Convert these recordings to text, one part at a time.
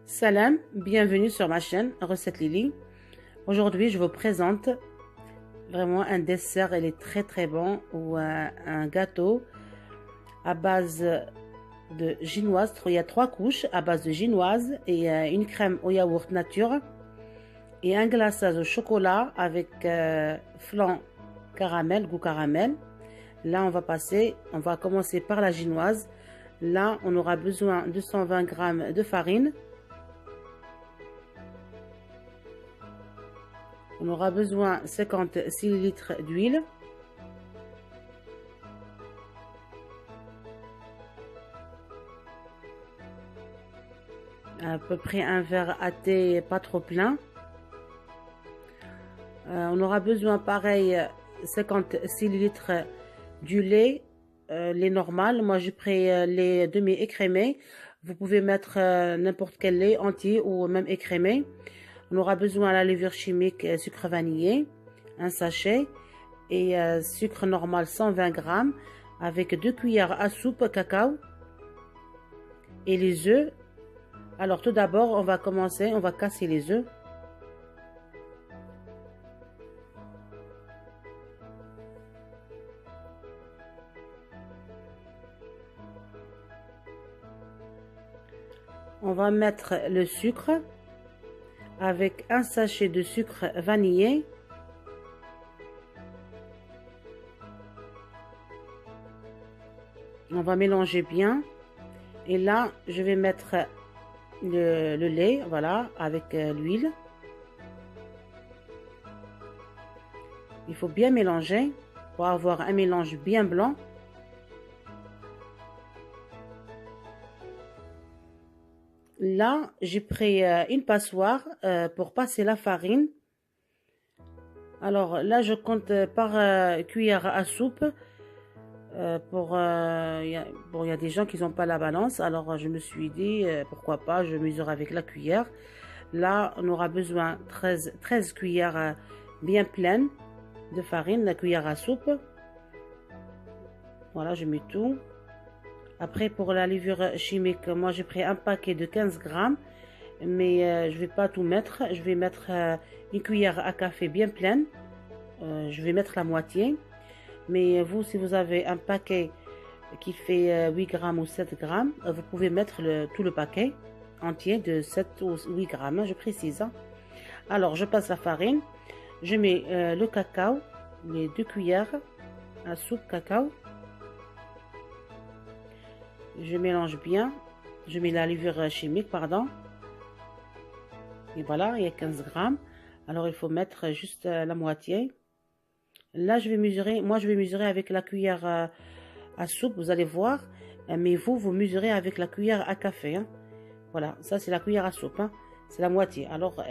Salam, bienvenue sur ma chaîne Recette Lily. Aujourd'hui, je vous présente vraiment un dessert, il est très bon, ou un gâteau à base de ginoise. Il y a 3 couches à base de ginoise et une crème au yaourt nature et un glaçage au chocolat avec flan caramel, goût caramel. Là, on va commencer par la ginoise. Là, on aura besoin de 120 g de farine. On aura besoin de 50 litres d'huile. À peu près un verre à thé, pas trop plein. On aura besoin pareil 56 litres du lait, lait normal. Moi j'ai pris lait demi-écrémé. Vous pouvez mettre n'importe quel lait entier ou même écrémé. On aura besoin de la levure chimique, sucre vanillé, un sachet et sucre normal 120 g avec 2 cuillères à soupe cacao et les œufs. Alors tout d'abord, on va casser les œufs. On va mettre le sucre avec un sachet de sucre vanillé. On va mélanger bien. Et là, je vais mettre le lait, voilà, avec l'huile. Il faut bien mélanger pour avoir un mélange bien blanc. Là, j'ai pris une passoire pour passer la farine. Alors là, je compte par cuillère à soupe. Il y a des gens qui n'ont pas la balance. Alors, je me suis dit, pourquoi pas, je mesure avec la cuillère. Là, on aura besoin 13 cuillères bien pleines de farine, la cuillère à soupe. Voilà, je mets tout. Après, pour la levure chimique, moi j'ai pris un paquet de 15 g, mais je vais pas tout mettre. Je vais mettre une cuillère à café bien pleine. Je vais mettre la moitié. Mais vous, si vous avez un paquet qui fait 8 g ou 7 g, vous pouvez mettre tout le paquet entier de 7 ou 8 g, je précise. Alors, je passe la farine. Je mets le cacao, les 2 cuillères à soupe cacao. Je mélange bien. Je mets la levure chimique, pardon. Et voilà, il y a 15 g. Alors, il faut mettre juste la moitié. Là, je vais mesurer. Moi, je vais mesurer avec la cuillère à soupe, vous allez voir. Mais vous mesurez avec la cuillère à café. Hein. Voilà, ça, c'est la cuillère à soupe. Hein. C'est la moitié. Alors,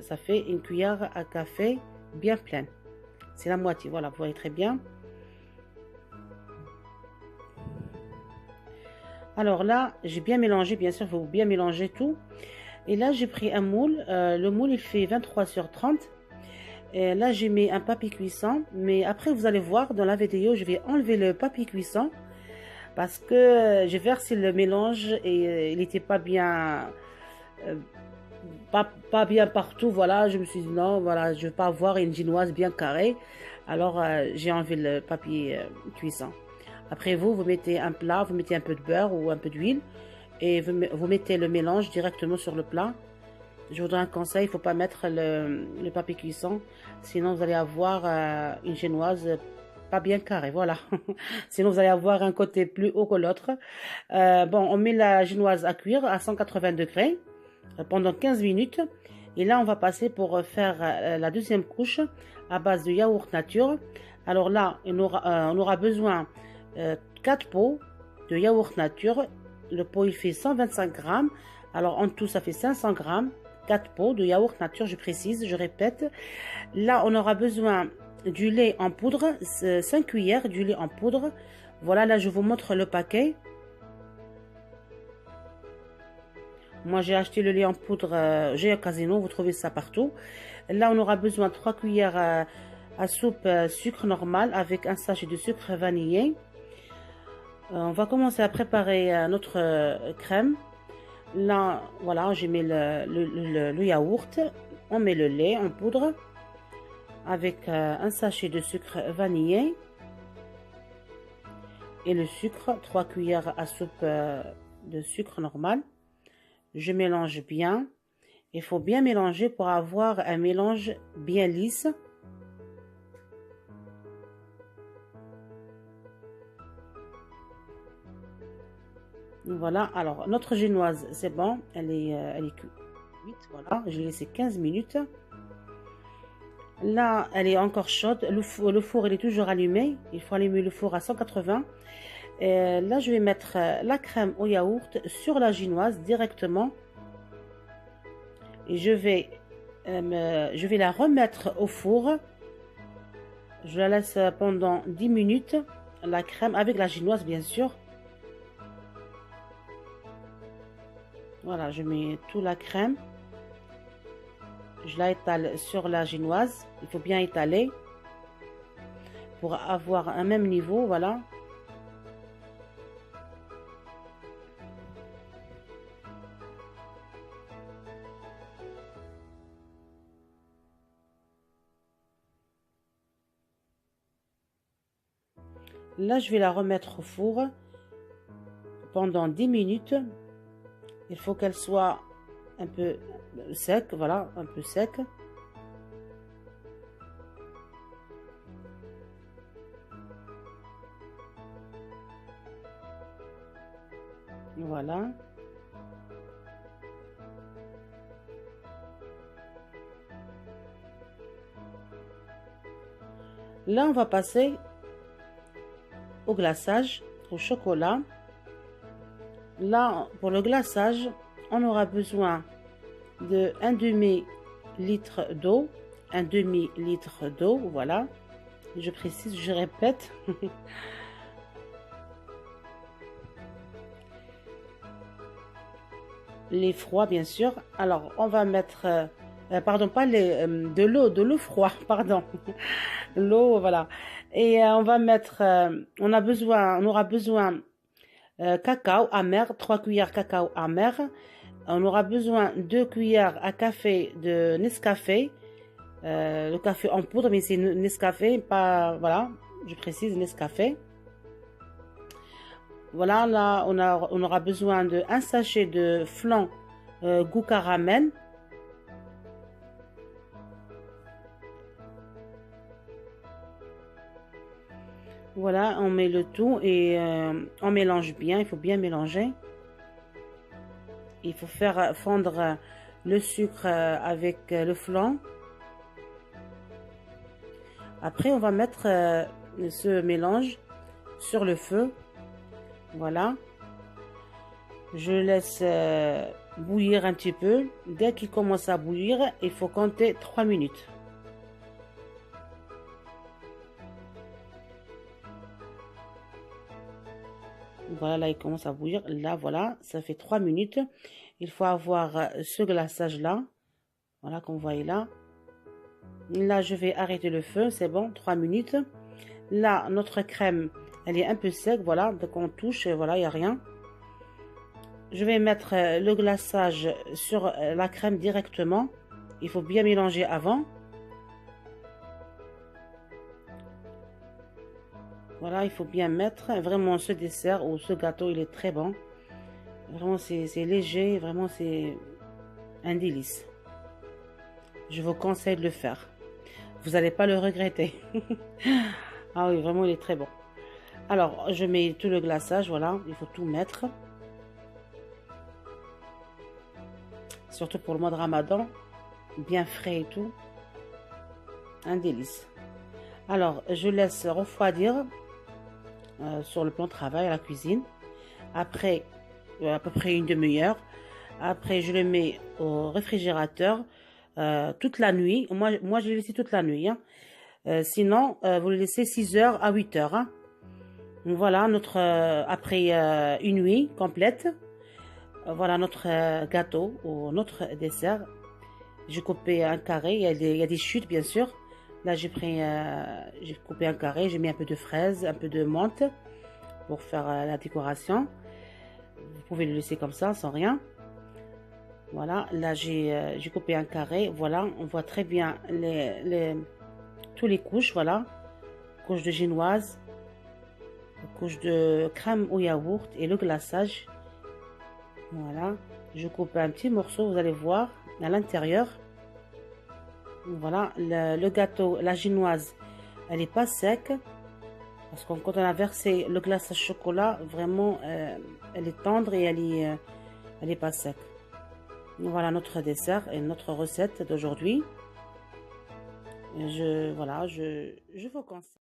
ça fait une cuillère à café bien pleine. C'est la moitié. Voilà, vous voyez très bien. Alors là, j'ai bien mélangé, bien sûr, il faut bien mélanger tout. Et là, j'ai pris un moule. Le moule, il fait 23 sur 30. Et là, j'ai mis un papier cuisson. Mais après, vous allez voir, dans la vidéo, je vais enlever le papier cuisson. Parce que j'ai versé le mélange et il n'était pas bien... pas bien partout, voilà. Je me suis dit, non, voilà, je ne veux pas avoir une ginoise bien carrée. Alors, j'ai enlevé le papier cuisson. Après vous mettez un plat, vous mettez un peu de beurre ou un peu d'huile et vous mettez le mélange directement sur le plat. Je vous donne un conseil, il ne faut pas mettre le papier cuisson, sinon vous allez avoir une génoise pas bien carrée, voilà. Sinon vous allez avoir un côté plus haut que l'autre. Bon, on met la génoise à cuire à 180 degrés pendant 15 minutes. Et là, on va passer pour faire la deuxième couche à base de yaourt nature. Alors là, on aura besoin 4 pots de yaourt nature. Le pot il fait 125 g. Alors en tout ça fait 500 g. 4 pots de yaourt nature, je précise, je répète. Là on aura besoin du lait en poudre, 5 cuillères du lait en poudre. Voilà, là je vous montre le paquet. Moi j'ai acheté le lait en poudre j'ai au Casino, vous trouvez ça partout. Là on aura besoin de 3 cuillères à soupe sucre normal avec un sachet de sucre vanillé. On va commencer à préparer notre crème. Là, voilà, j'ai mis le yaourt. On met le lait en poudre avec un sachet de sucre vanillé et le sucre, 3 cuillères à soupe de sucre normal. Je mélange bien. Il faut bien mélanger pour avoir un mélange bien lisse. Voilà, alors notre génoise, c'est bon, elle est cuite, voilà, j'ai laissé 15 minutes. Là, elle est encore chaude, le four il est toujours allumé, il faut allumer le four à 180. Et là, je vais mettre la crème au yaourt sur la génoise directement. Et je vais la remettre au four. Je la laisse pendant 10 minutes, la crème avec la génoise bien sûr. Voilà, je mets toute la crème. Je la étale sur la génoise. Il faut bien étaler pour avoir un même niveau, voilà. Là, je vais la remettre au four pendant 10 minutes. Il faut qu'elle soit un peu sec, voilà, un peu sec. Voilà. Là, on va passer au glaçage, au chocolat. Là, pour le glaçage, on aura besoin de un demi-litre d'eau, un demi-litre d'eau, voilà. Je précise, je répète. Les froids, bien sûr. Alors, on va mettre, pardon, pas les, de l'eau froide, pardon. L'eau, voilà. Et on va mettre, on aura besoin cacao amer, 3 cuillères cacao amer. On aura besoin 2 cuillères à café de Nescafé. Le café en poudre, mais c'est Nescafé, pas, voilà, je précise Nescafé. Voilà, là, on aura besoin de un sachet de flan goût caramel. Voilà, on met le tout et on mélange bien, il faut bien mélanger. Il faut faire fondre le sucre avec le flan. Après, on va mettre ce mélange sur le feu. Voilà. Je laisse bouillir un petit peu. Dès qu'il commence à bouillir, il faut compter 3 minutes. Voilà, là, il commence à bouillir. Là, voilà, ça fait 3 minutes. Il faut avoir ce glaçage-là. Voilà, comme vous voyez là. Là, je vais arrêter le feu. C'est bon, 3 minutes. Là, notre crème, elle est un peu sec. Voilà, donc on touche, voilà, il n'y a rien. Je vais mettre le glaçage sur la crème directement. Il faut bien mélanger avant. Voilà, il faut bien mettre. Vraiment, ce dessert ou ce gâteau, il est très bon. Vraiment, c'est léger. Vraiment, c'est un délice. Je vous conseille de le faire. Vous n'allez pas le regretter. Ah oui, vraiment, il est très bon. Alors, je mets tout le glaçage. Voilà, il faut tout mettre. Surtout pour le mois de Ramadan. Bien frais et tout. Un délice. Alors, je laisse refroidir sur le plan de travail à la cuisine. Après, à peu près une demi-heure. Après, je le mets au réfrigérateur toute la nuit. Moi je l'ai laissé toute la nuit. Hein. Sinon, vous le laissez 6 heures à 8 heures. Hein. Voilà, notre après une nuit complète. Voilà notre gâteau ou notre dessert. J'ai coupé un carré. Il y a des chutes, bien sûr. Là, j'ai coupé un carré. J'ai mis un peu de fraises, un peu de menthe pour faire la décoration. Vous pouvez le laisser comme ça, sans rien. Voilà, là j'ai coupé un carré. Voilà, on voit très bien tous les couches. Voilà, couche de génoise, couche de crème au yaourt et le glaçage. Voilà, je coupe un petit morceau, vous allez voir à l'intérieur. Voilà, le gâteau, la génoise, elle n'est pas sec. Parce que quand on a versé le glaçage chocolat, vraiment, elle est tendre et elle est pas sec. Voilà notre dessert et notre recette d'aujourd'hui. Voilà, je vous conseille.